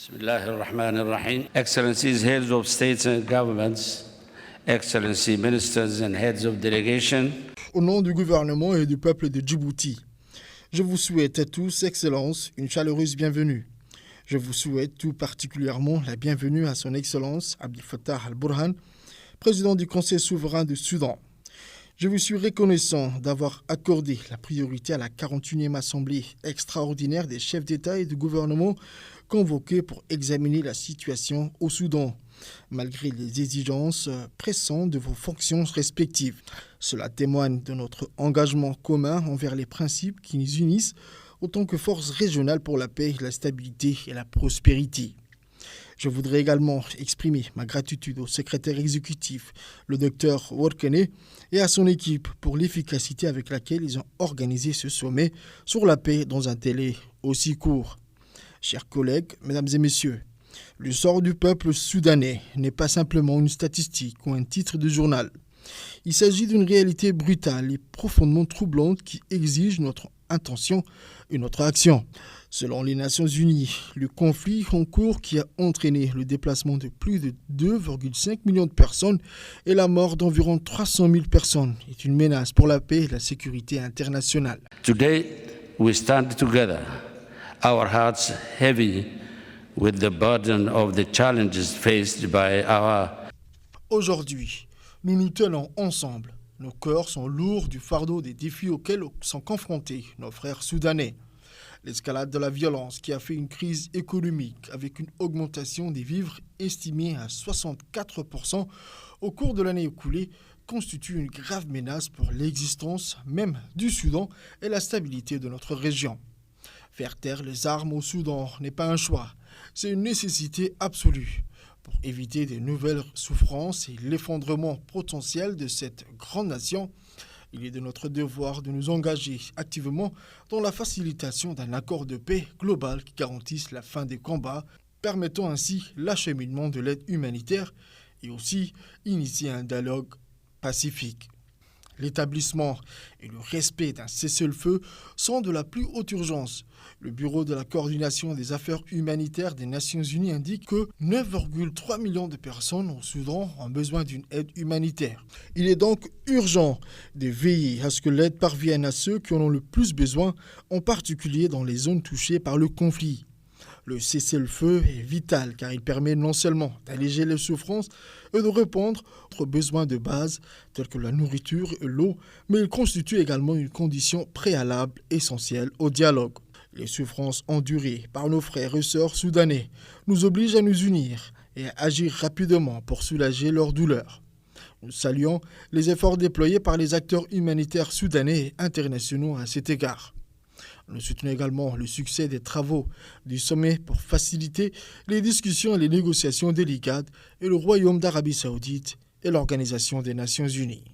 Bismillahirrahmanirrahim. Excellencies, heads of states and governments, Excellency, ministers and heads of delegation. Au nom du gouvernement et du peuple de Djibouti, je vous souhaite à tous, Excellences, une chaleureuse bienvenue. Je vous souhaite tout particulièrement la bienvenue à son Excellence Abdel Fattah al-Burhan, président du Conseil souverain du Soudan. Je vous suis reconnaissant d'avoir accordé la priorité à la 41e Assemblée extraordinaire des chefs d'État et de gouvernement convoqués pour examiner la situation au Soudan, malgré les exigences pressantes de vos fonctions respectives. Cela témoigne de notre engagement commun envers les principes qui nous unissent autant que force régionale pour la paix, la stabilité et la prospérité. Je voudrais également exprimer ma gratitude au secrétaire exécutif, le Dr Workene, et à son équipe pour l'efficacité avec laquelle ils ont organisé ce sommet sur la paix dans un délai aussi court. Chers collègues, mesdames et messieurs, le sort du peuple soudanais n'est pas simplement une statistique ou un titre de journal. Il s'agit d'une réalité brutale et profondément troublante qui exige notre intention et notre action. Selon les Nations Unies, le conflit en cours qui a entraîné le déplacement de plus de 2,5 millions de personnes et la mort d'environ 300 000 personnes est une menace pour la paix et la sécurité internationale. Today, we stand together, our hearts heavy with the burden of the challenges faced by our... Aujourd'hui, nous nous tenons ensemble. Nos cœurs sont lourds du fardeau des défis auxquels sont confrontés nos frères soudanais. L'escalade de la violence qui a fait une crise économique avec une augmentation des vivres estimée à 64% au cours de l'année écoulée constitue une grave menace pour l'existence même du Soudan et la stabilité de notre région. Faire taire les armes au Soudan n'est pas un choix, c'est une nécessité absolue. Pour éviter de nouvelles souffrances et l'effondrement potentiel de cette grande nation, il est de notre devoir de nous engager activement dans la facilitation d'un accord de paix global qui garantisse la fin des combats, permettant ainsi l'acheminement de l'aide humanitaire et aussi initier un dialogue pacifique. L'établissement et le respect d'un cessez-le-feu sont de la plus haute urgence. Le Bureau de la coordination des affaires humanitaires des Nations Unies indique que 9,3 millions de personnes au Soudan ont besoin d'une aide humanitaire. Il est donc urgent de veiller à ce que l'aide parvienne à ceux qui en ont le plus besoin, en particulier dans les zones touchées par le conflit. Le cessez-le-feu est vital car il permet non seulement d'alléger les souffrances et de répondre aux besoins de base tels que la nourriture et l'eau, mais il constitue également une condition préalable essentielle au dialogue. Les souffrances endurées par nos frères et sœurs soudanais nous obligent à nous unir et à agir rapidement pour soulager leurs douleurs. Nous saluons les efforts déployés par les acteurs humanitaires soudanais et internationaux à cet égard. Nous soutenons également le succès des travaux du sommet pour faciliter les discussions et les négociations délicates et le Royaume d'Arabie Saoudite et l'Organisation des Nations Unies.